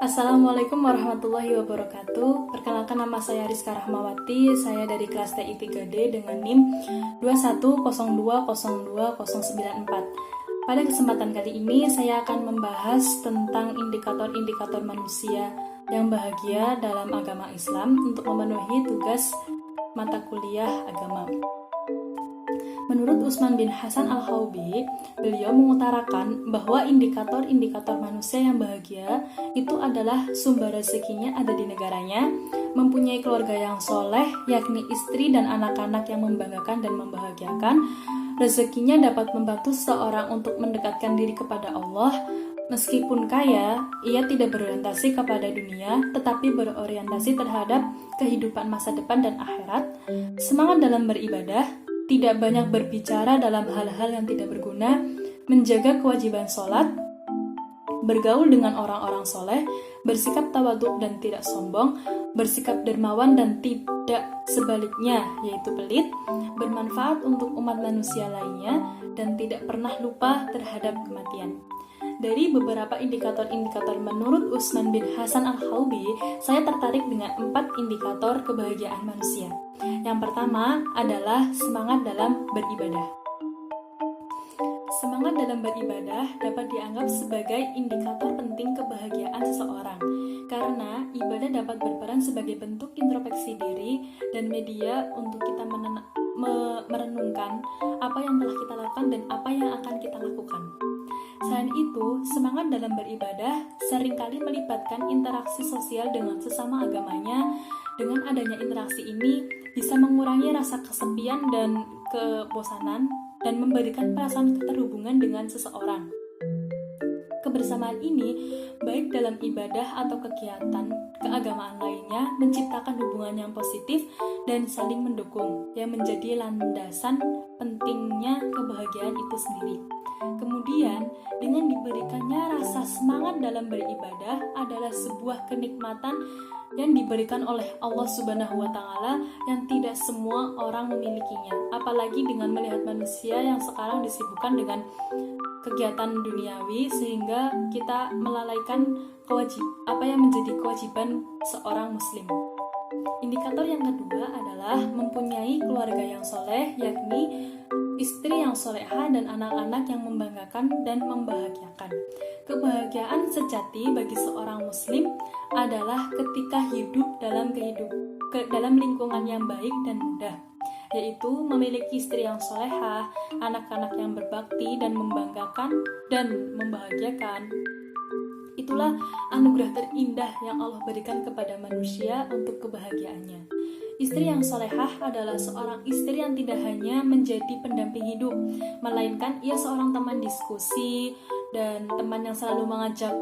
Assalamualaikum warahmatullahi wabarakatuh. Perkenalkan, nama saya Rizka Rahmawati. Saya dari kelas TI 3D dengan NIM 21020294. Pada kesempatan kali ini saya akan membahas tentang indikator-indikator manusia yang bahagia dalam agama Islam untuk memenuhi tugas mata kuliah agama. Menurut Utsman bin Hasan Al-Haubi, beliau mengutarakan bahwa indikator-indikator manusia yang bahagia itu adalah sumber rezekinya ada di negaranya, mempunyai keluarga yang soleh, yakni istri dan anak-anak yang membanggakan dan membahagiakan, rezekinya dapat membantu seseorang untuk mendekatkan diri kepada Allah. Meskipun kaya, ia tidak berorientasi kepada dunia, tetapi berorientasi terhadap kehidupan masa depan dan akhirat, semangat dalam beribadah, tidak banyak berbicara dalam hal-hal yang tidak berguna, menjaga kewajiban sholat, bergaul dengan orang-orang soleh, bersikap tawaduk dan tidak sombong, bersikap dermawan dan tidak sebaliknya, yaitu pelit, bermanfaat untuk umat manusia lainnya, dan tidak pernah lupa terhadap kematian. Dari beberapa indikator-indikator menurut Utsman bin Hasan Al-Haubi, saya tertarik dengan 4 indikator kebahagiaan manusia. Yang pertama adalah semangat dalam beribadah. Semangat dalam beribadah dapat dianggap sebagai indikator penting kebahagiaan seseorang, karena ibadah dapat berperan sebagai bentuk introspeksi diri dan media untuk kita merenungkan apa yang telah kita lakukan dan apa yang akan kita lakukan. Selain itu, semangat dalam beribadah seringkali melibatkan interaksi sosial dengan sesama agamanya. Dengan adanya interaksi ini bisa mengurangi rasa kesepian dan kebosanan dan memberikan perasaan keterhubungan dengan seseorang. Kebersamaan ini, baik dalam ibadah atau kegiatan keagamaan lainnya, menciptakan hubungan yang positif dan saling mendukung, yang menjadi landasan pentingnya kebahagiaan itu sendiri. Kemudian, dengan diberikannya rasa semangat dalam beribadah adalah sebuah kenikmatan yang diberikan oleh Allah Subhanahu wa Ta'ala yang tidak semua orang memilikinya, apalagi dengan melihat manusia yang sekarang disibukkan dengan kegiatan duniawi sehingga kita melalaikan apa yang menjadi kewajiban seorang muslim. Indikator yang kedua adalah mempunyai keluarga yang soleh, yakni istri yang solehah dan anak-anak yang membanggakan dan membahagiakan. Kebahagiaan sejati bagi seorang muslim adalah ketika hidup dalam lingkungan yang baik dan mudah, yaitu memiliki istri yang solehah, anak-anak yang berbakti dan membanggakan dan membahagiakan. Itulah anugerah terindah yang Allah berikan kepada manusia untuk kebahagiaannya. Istri yang solehah adalah seorang istri yang tidak hanya menjadi pendamping hidup, melainkan ia seorang teman diskusi dan teman yang selalu mengajak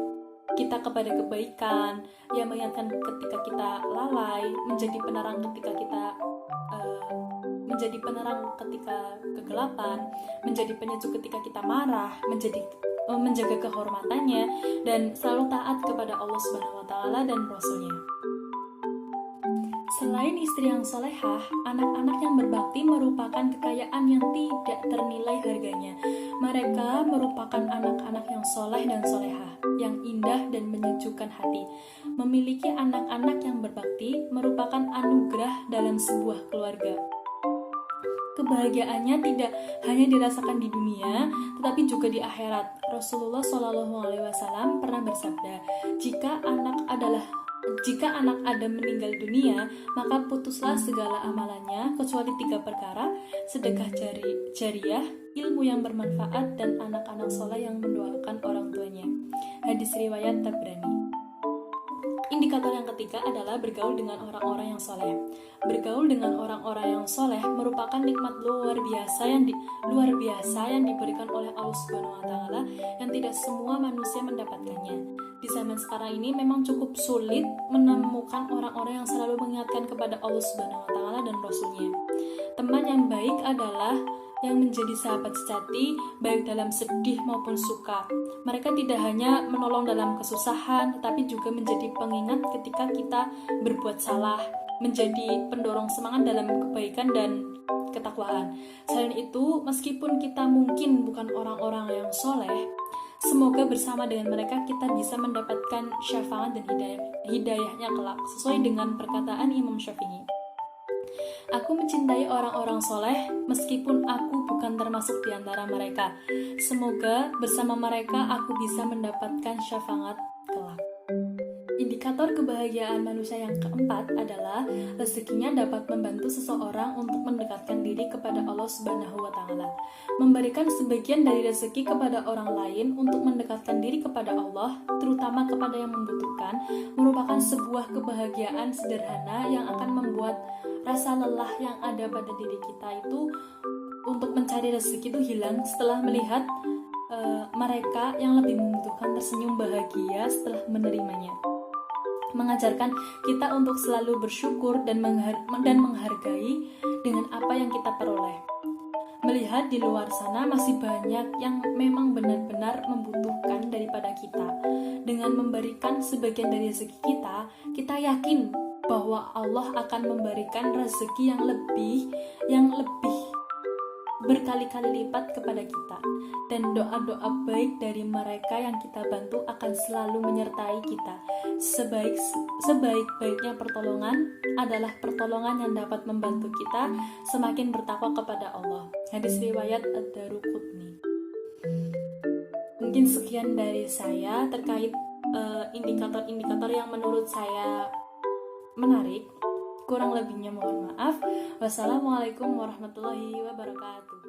kita kepada kebaikan, yang mengingatkan ketika kita lalai, menjadi penerang ketika kegelapan, menjadi penyejuk ketika kita marah, menjaga kehormatannya, dan selalu taat kepada Allah Subhanahu wa Ta'ala dan Rasul-Nya. Selain istri yang solehah, anak-anak yang berbakti merupakan kekayaan yang tidak ternilai harganya. Mereka merupakan anak-anak yang soleh dan solehah, yang indah dan menyejukkan hati. Memiliki anak-anak yang berbakti merupakan anugerah dalam sebuah keluarga. Kebahagiaannya tidak hanya dirasakan di dunia, tetapi juga di akhirat. Rasulullah SAW pernah bersabda, jika anak Adam meninggal dunia, maka putuslah segala amalannya kecuali 3 perkara: sedekah jariah, ilmu yang bermanfaat, dan anak-anak soleh yang mendoakan orang tuanya. Hadis riwayat Tabrani. Indikator yang ketiga adalah bergaul dengan orang-orang yang soleh. Bergaul dengan orang-orang yang soleh merupakan nikmat luar biasa yang diberikan oleh Allah Subhanahu wa Ta'ala yang tidak semua manusia mendapatkannya. Di zaman sekarang ini memang cukup sulit menemukan orang-orang yang selalu mengingatkan kepada Allah Subhanahu wa Ta'ala dan Rasul-Nya. Teman yang baik adalah yang menjadi sahabat sejati baik dalam sedih maupun suka. Mereka tidak hanya menolong dalam kesusahan, tetapi juga menjadi pengingat ketika kita berbuat salah, menjadi pendorong semangat dalam kebaikan dan ketakwaan. Selain itu, meskipun kita mungkin bukan orang-orang yang soleh, semoga bersama dengan mereka kita bisa mendapatkan syafaat dan hidayahnya kelak, sesuai dengan perkataan Imam Syafi'i. Aku mencintai orang-orang soleh meskipun aku bukan termasuk di antara mereka. Semoga bersama mereka aku bisa mendapatkan syafaat kelak. Indikator kebahagiaan manusia yang keempat adalah rezekinya dapat membantu seseorang untuk mendekatkan diri kepada Allah Subhanahu wa Ta'ala. Memberikan sebagian dari rezeki kepada orang lain untuk mendekatkan diri kepada Allah, terutama kepada yang membutuhkan, merupakan sebuah kebahagiaan sederhana yang akan membuat rasa lelah yang ada pada diri kita itu untuk mencari rezeki itu hilang setelah melihat mereka yang lebih membutuhkan tersenyum bahagia setelah menerimanya. Mengajarkan kita untuk selalu bersyukur dan menghargai dengan apa yang kita peroleh. Melihat di luar sana masih banyak yang memang benar-benar membutuhkan daripada kita. Dengan memberikan sebagian dari rezeki kita, kita yakin bahwa Allah akan memberikan rezeki yang lebih berkali-kali lipat kepada kita, dan doa-doa baik dari mereka yang kita bantu akan selalu menyertai kita. Sebaik-baiknya pertolongan adalah pertolongan yang dapat membantu kita semakin bertakwa kepada Allah. Hadis riwayat Ad-Daruqutni. Mungkin sekian dari saya terkait indikator-indikator yang menurut saya menarik. Kurang lebihnya mohon maaf. Wassalamualaikum warahmatullahi wabarakatuh.